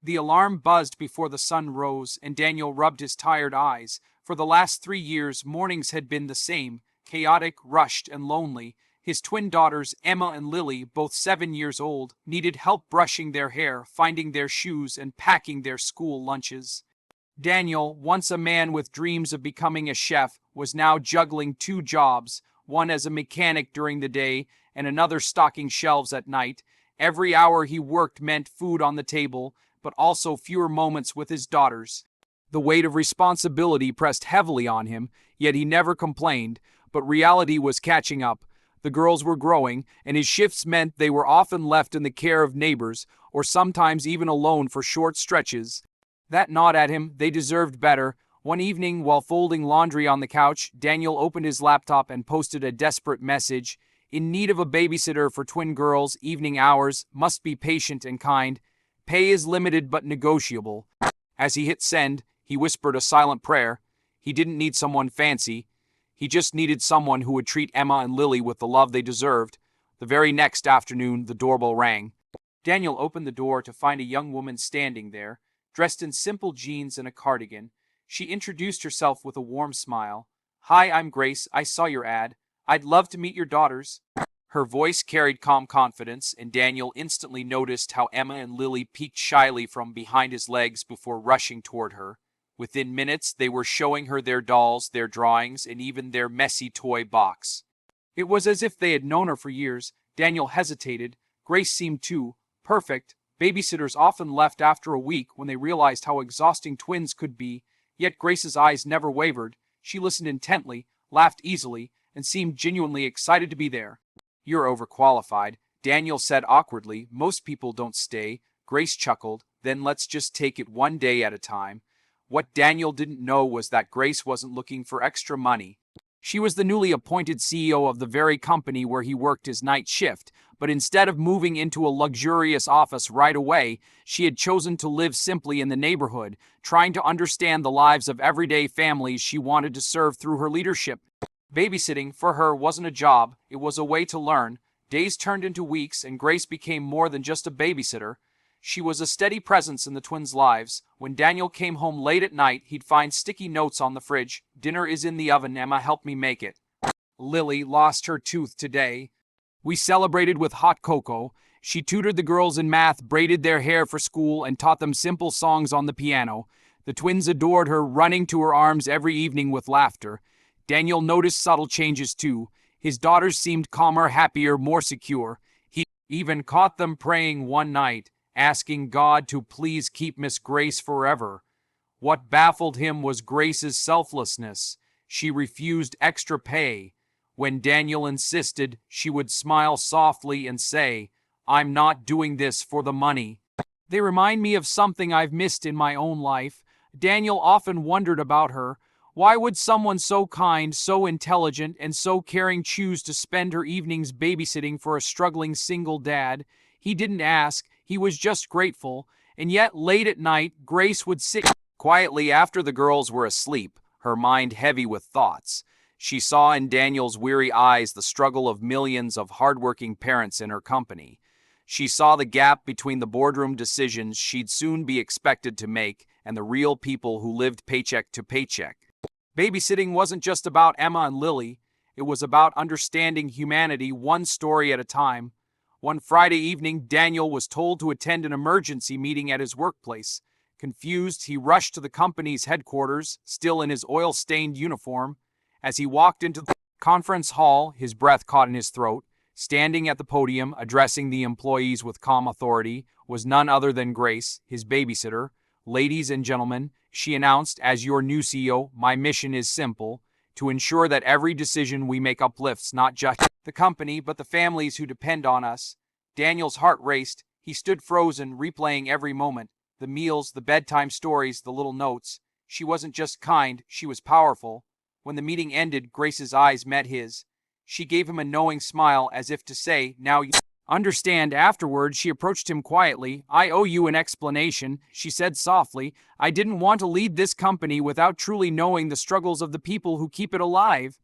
The alarm buzzed before the sun rose, and Daniel rubbed his tired eyes. For the last 3 years, mornings had been the same, chaotic, rushed, and lonely. His twin daughters, Emma and Lily, both 7 years old, needed help brushing their hair, finding their shoes, and packing their school lunches. Daniel, once a man with dreams of becoming a chef, was now juggling 2 jobs, one as a mechanic during the day and another stocking shelves at night. Every hour he worked meant food on the table, but also fewer moments with his daughters. The weight of responsibility pressed heavily on him, yet he never complained, but reality was catching up. The girls were growing, and his shifts meant they were often left in the care of neighbors, or sometimes even alone for short stretches. That gnawed at him. They deserved better. One evening, while folding laundry on the couch, Daniel opened his laptop and posted a desperate message. In need of a babysitter for twin girls, evening hours, must be patient and kind. Pay is limited but negotiable. As he hit send, he whispered a silent prayer. He didn't need someone fancy. He just needed someone who would treat Emma and Lily with the love they deserved. The very next afternoon, the doorbell rang. Daniel opened the door to find a young woman standing there, dressed in simple jeans and a cardigan. She introduced herself with a warm smile. "Hi, I'm Grace. I saw your ad. I'd love to meet your daughters." Her voice carried calm confidence, and Daniel instantly noticed how Emma and Lily peeked shyly from behind his legs before rushing toward her. Within minutes, they were showing her their dolls, their drawings, and even their messy toy box. It was as if they had known her for years. Daniel hesitated. Grace seemed too perfect. Babysitters often left after a week when they realized how exhausting twins could be, yet Grace's eyes never wavered. She listened intently, laughed easily, and seemed genuinely excited to be there. "You're overqualified," Daniel said awkwardly. "Most people don't stay." Grace chuckled. "Then let's just take it one day at a time." What Daniel didn't know was that Grace wasn't looking for extra money. She was the newly appointed CEO of the very company where he worked his night shift, but instead of moving into a luxurious office right away, she had chosen to live simply in the neighborhood, trying to understand the lives of everyday families she wanted to serve through her leadership. Babysitting, for her, wasn't a job, it was a way to learn. Days turned into weeks, and Grace became more than just a babysitter. She was a steady presence in the twins' lives. When Daniel came home late at night, he'd find sticky notes on the fridge. "Dinner is in the oven, Emma, help me make it." "Lily lost her tooth today." We celebrated with hot cocoa. She tutored the girls in math, braided their hair for school, and taught them simple songs on the piano. The twins adored her, running to her arms every evening with laughter. Daniel noticed subtle changes too. His daughters seemed calmer, happier, more secure. He even caught them praying one night, asking God to please keep Miss Grace forever. What baffled him was Grace's selflessness. She refused extra pay. When Daniel insisted, she would smile softly and say, "I'm not doing this for the money." They remind me of something I've missed in my own life. Daniel often wondered about her. Why would someone so kind, so intelligent, and so caring choose to spend her evenings babysitting for a struggling single dad? He didn't ask, he was just grateful. And yet, late at night, Grace would sit quietly after the girls were asleep, her mind heavy with thoughts. She saw in Daniel's weary eyes the struggle of millions of hardworking parents in her company. She saw the gap between the boardroom decisions she'd soon be expected to make and the real people who lived paycheck to paycheck. Babysitting wasn't just about Emma and Lily. It was about understanding humanity one story at a time. One Friday evening, Daniel was told to attend an emergency meeting at his workplace. Confused, he rushed to the company's headquarters, still in his oil-stained uniform. As he walked into the conference hall, his breath caught in his throat. Standing at the podium, addressing the employees with calm authority, was none other than Grace, his babysitter. "Ladies and gentlemen," she announced, "as your new CEO, my mission is simple: to ensure that every decision we make uplifts not just the company, but the families who depend on us." Daniel's heart raced. He stood frozen, replaying every moment. The meals, the bedtime stories, the little notes. She wasn't just kind, she was powerful. When the meeting ended, Grace's eyes met his. She gave him a knowing smile, as if to say, "Now you understand." Afterward, she approached him quietly. "I owe you an explanation," she said softly. "I didn't want to lead this company without truly knowing the struggles of the people who keep it alive.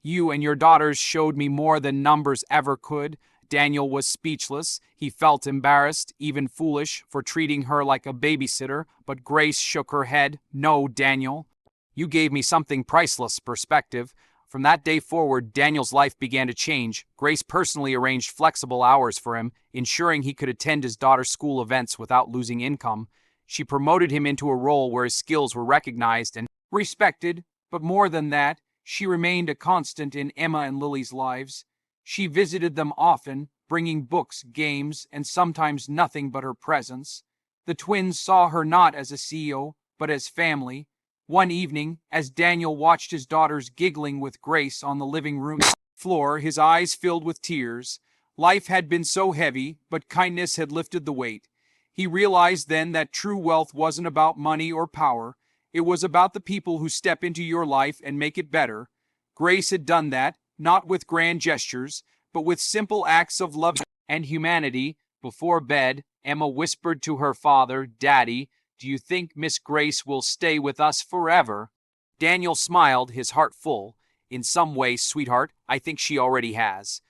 You and your daughters showed me more than numbers ever could." Daniel was speechless. He felt embarrassed, even foolish, for treating her like a babysitter, but Grace shook her head. No, Daniel. You gave me something priceless, perspective. From that day forward, Daniel's life began to change. Grace personally arranged flexible hours for him, ensuring he could attend his daughter's school events without losing income. She promoted him into a role where his skills were recognized and respected, but more than that, she remained a constant in Emma and Lily's lives. She visited them often, bringing books, games, and sometimes nothing but her presence. The twins saw her not as a CEO, but as family. One evening, as Daniel watched his daughters giggling with Grace on the living room floor, his eyes filled with tears. Life had been so heavy, but kindness had lifted the weight. He realized then that true wealth wasn't about money or power. It was about the people who step into your life and make it better. Grace had done that, not with grand gestures, but with simple acts of love and humanity. Before bed, Emma whispered to her father, "Daddy, do you think Miss Grace will stay with us forever?" Daniel smiled, his heart full. "In some way, sweetheart, I think she already has."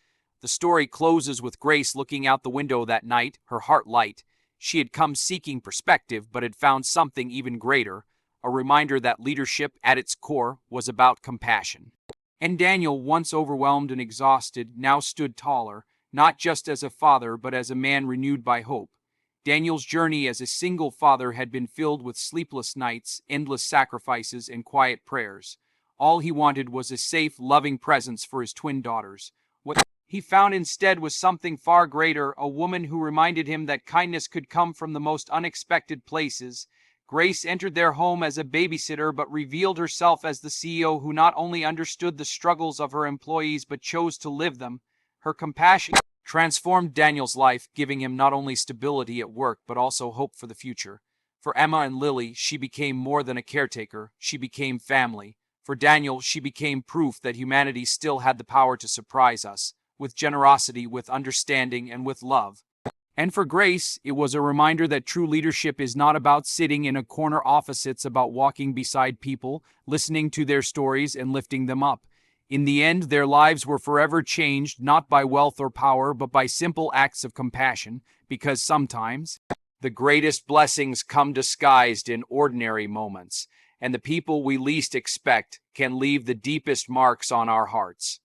The story closes with Grace looking out the window that night, her heart light. She had come seeking perspective, but had found something even greater, a reminder that leadership, at its core, was about compassion. And Daniel, once overwhelmed and exhausted, now stood taller, not just as a father, but as a man renewed by hope. Daniel's journey as a single father had been filled with sleepless nights, endless sacrifices, and quiet prayers. All he wanted was a safe, loving presence for his twin daughters. What he found instead was something far greater, a woman who reminded him that kindness could come from the most unexpected places. Grace entered their home as a babysitter, but revealed herself as the CEO who not only understood the struggles of her employees, but chose to live them. Her compassion transformed Daniel's life, giving him not only stability at work, but also hope for the future. For Emma and Lily, she became more than a caretaker. She became family. For Daniel, she became proof that humanity still had the power to surprise us, with generosity, with understanding, and with love. And for Grace, it was a reminder that true leadership is not about sitting in a corner office. It's about walking beside people, listening to their stories, and lifting them up. In the end, their lives were forever changed, not by wealth or power, but by simple acts of compassion, because sometimes the greatest blessings come disguised in ordinary moments, and the people we least expect can leave the deepest marks on our hearts.